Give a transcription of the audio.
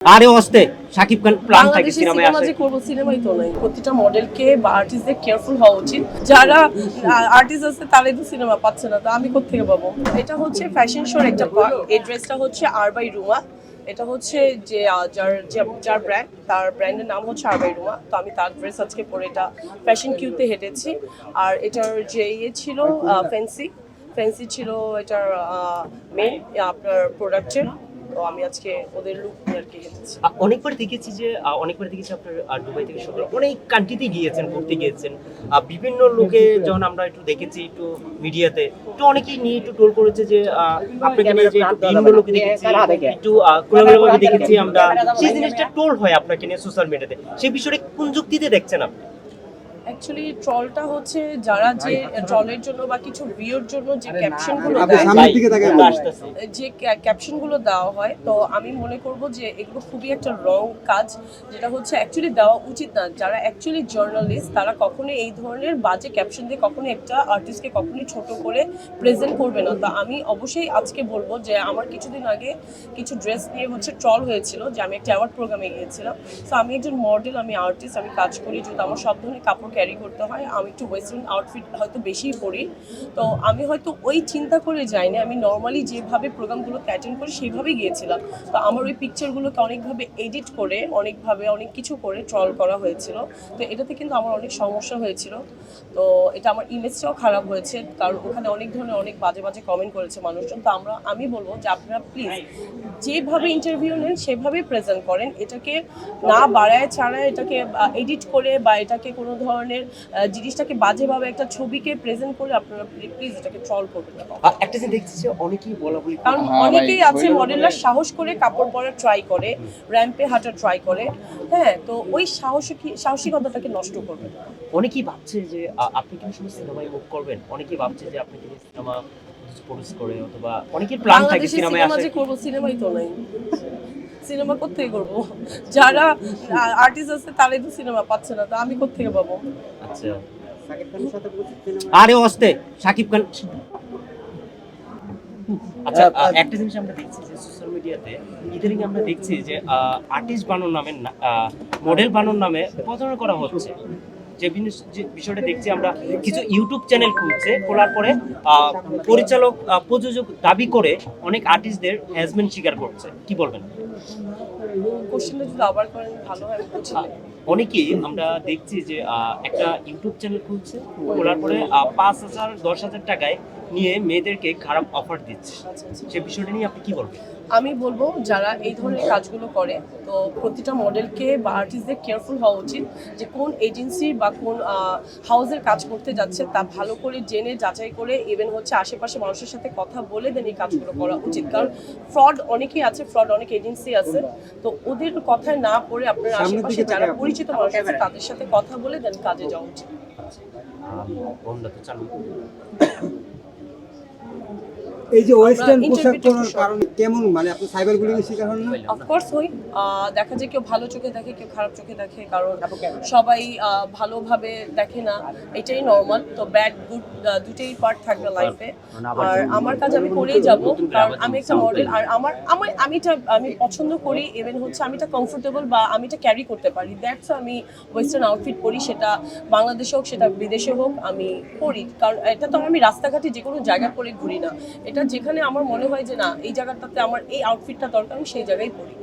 আরে অস্তে শাকিব খান প্ল্যান থাকে সিনেমায় আসে। যে করব সিনেমাই তো নাই, প্রতিটা মডেলকে বা আর্টিস্টদের কেয়ারফুল হওয়া উচিত। যারা আর্টিস্ট আছে তারাই তো সিনেমা পাচ্ছে না, তো আমি কোত্থেকে পাবো? এটা হচ্ছে ফ্যাশন শোর একটা পার্ট। এই ড্রেসটা হচ্ছে আর বাই রুমা। এটা হচ্ছে যে যার ব্র্যান্ড, তার ব্র্যান্ডের নাম হচ্ছে আর বাই রুমা। তো আমি তার ড্রেস আজকে পরে এটা ফ্যাশন কিউতে হেঁটেছি। আর এটার যে ইয়ে ছিল ফ্যান্সি ফ্যান্সি ছিল এটার মেন আপনার প্রোডাক্টের। তো আমি আজকে ওদের লুক আর কি হেঁটেছি। অনেকবার দেখেছি আপনার দুবাই থেকে শুরু করে অনেক কান্ট্রিতে গিয়েছেন, ঘুরতে গিয়েছেন। বিভিন্ন লোকে যখন আমরা একটু দেখেছি একটু মিডিয়াতে, একটু অনেকেই নিয়ে একটু ট্রোল করেছে যে আপনাকে নিয়ে যে একটু ভিন্ন লোকে দেখেছি, একটু খোলামেলাভাবে দেখেছি আমরা, সেই জিনিসটা ট্রোল হয় আপনাকে নিয়ে সোশ্যাল মিডিয়াতে। সেই বিষয়ে কোন যুক্তিতে দেখছেন আপনি? অ্যাকচুয়ালি ট্রলটা হচ্ছে যারা যে ট্রলের জন্য বা কিছু ভিউর জন্য যে ক্যাপশনগুলো যে ক্যাপশনগুলো দেওয়া হয়, তো আমি মনে করব যে এগুলো খুবই একটা রং কাজ, যেটা হচ্ছে অ্যাকচুয়ালি দেওয়া উচিত না। যারা অ্যাকচুয়ালি জার্নালিস্ট তারা কখনোই এই ধরনের বাজে ক্যাপশন দিয়ে কখনোই একটা আর্টিস্টকে কখনোই ছোট করে প্রেজেন্ট করবে না। তো আমি অবশ্যই আজকে বলবো যে আমার কিছুদিন আগে কিছু ড্রেস নিয়ে হচ্ছে ট্রল হয়েছিল, যে আমি একটা অ্যাওয়ার্ড প্রোগ্রামে গিয়েছিলাম। তো আমি একজন মডেল, আমি আর্টিস্ট, আমি কাজ করি, যেহেতু আমার সব ধরনের কাপড় ক্যারি করতে হয়, আমি একটু ওয়েস্টার্ন আউটফিট হয়তো বেশিই পরি। তো আমি হয়তো ওই চিন্তা করে যাইনি, আমি নর্মালি যেভাবে প্রোগ্রামগুলোকে অ্যাটেন্ড করি সেইভাবেই গিয়েছিলাম। তো আমার ওই পিকচারগুলোকে অনেকভাবে এডিট করে অনেক কিছু করে ট্রল করা হয়েছিল। তো এটাতে কিন্তু আমার অনেক সমস্যা হয়েছিল। তো এটা আমার ইমেজটাও খারাপ হয়েছে, কারণ ওখানে অনেক ধরনের অনেক বাজে বাজে কমেন্ট করেছে মানুষজন। তো আমি বলবো যে আপনারা প্লিজ যেভাবে ইন্টারভিউ নেন সেভাবেই প্রেজেন্ট করেন, এটাকে না বাড়ায় ছাড়ায় এটাকে এডিট করে বা এটাকে কোনো ধরনের জিনিসটাকে বাজেভাবে একটা ছবিকে প্রেজেন্ট করে আপনারা প্লিজ এটাকে ট্রল করবেন না। একটা যে দেখছি যে অনেকেই বলাবলি, কারণ অনেকেই আছে মডেলরা সাহস করে কাপড় পরা ট্রাই করে, র্যাম্পে হাঁটা ট্রাই করে। হ্যাঁ, তো ওই সাহসিকতাটাকে নষ্ট করবে না। অনেকেই ভাবছে যে আপনি কিন্তু শুধু সিনেমায় মুভ করবেন, অনেকেই ভাবছে যে আপনি কিন্তু সিনেমা প্রডিউস করে, অথবা অনেকের প্ল্যান থাকে সিনেমায় আসে। যে করব সিনেমাই তো নাই, সিনেমা কোত্থেকে করব? যারা আর্টিস্ট আছে তারাই তো সিনেমা পাচ্ছে না, তো আমি কোত্থেকে পাবো? আচ্ছা, আরে অস্তে শাকিব খান। আচ্ছা, একটা জিনিস আমরা দেখছি যে সোশ্যাল মিডিয়াতে ইদানিং আমরা দেখছি যে আর্টিস্ট বানানোর নামে মডেল বানানোর নামে প্রতারণা করা হচ্ছে। যে বিষয়টা দেখছি আমরা, কিছু ইউটিউব চ্যানেল খুলছে, খোলার পরে পরিচালক প্রযোজক দাবি করে অনেক আর্টিস্টদের হ্যারাসমেন্ট স্বীকার করছে। কি বলবেন? কোশ্চেনটা যদি আবার করেন ভালো হয়, বুঝছি। অনেকেই আমরা দেখছি যে একটা ইউটিউব চ্যানেল খুলছে, খোলার পরে 5,000 10,000 টাকায় নিয়ে মেয়েদেরকে খারাপ অফার দিচ্ছে। সে বিষয়টা নিয়ে আপনি কি বলবেন? আমি বলবো যারা এই ধরনের কাজগুলো করে, তো প্রতিটা মডেলকে বা আর্টিস্টদের কেয়ারফুল হওয়া উচিত, যে কোন এজেন্সি বা কোন হাউসের কাজ করতে যাচ্ছে তা ভালো করে জেনে যাচাই করে, ইভেন হচ্ছে আশেপাশে মানুষের সাথে কথা বলে দেন এই কাজগুলো করা উচিত। কারণ ফ্রড অনেকেই আছে, ফ্রড অনেক এজেন্সি আছে। তো ওদের কথায় না পড়ে আপনার আশেপাশে যারা পরিচিত মানুষ আছে তাদের সাথে কথা বলে দেন কাজে যাওয়া উচিত। এই যে ওয়েস্টার্ন পোশাক পরার কারণে কেমন, মানে আপনি সাইবার বুলিংয়ের শিকার হন না? অফকোর্স হই। দেখা যায় কেউ ভালো চোখে দেখে, কেউ খারাপ চোখে দেখে, কারণ সবাই ভালোভাবে দেখে না, এটাই নর্মাল। তো ব্যাড গুড দুটোই পার্ট থাকবে লাইফে। আর আমার কাজ আমি করেই যাব, কারণ আমি একটা মডেল। আর আমি পছন্দ করি, ইভেন হচ্ছে আমি এটা কমফোর্টেবল বা আমি এটা ক্যারি করতে পারি, দ্যাটস আমি ওয়েস্টার্ন আউটফিট পরি, সেটা বাংলাদেশে হোক সেটা বিদেশে হোক আমি পরি। কারণ এটা তো আমি রাস্তাঘাটে যে কোনো জায়গায় পরে ঘুরি না, এটা যেখানে আমার মনে হয় যে না এই জায়গাটাতে আমার এই আউটফিটটা দরকার আমি সেই জায়গায় পরি।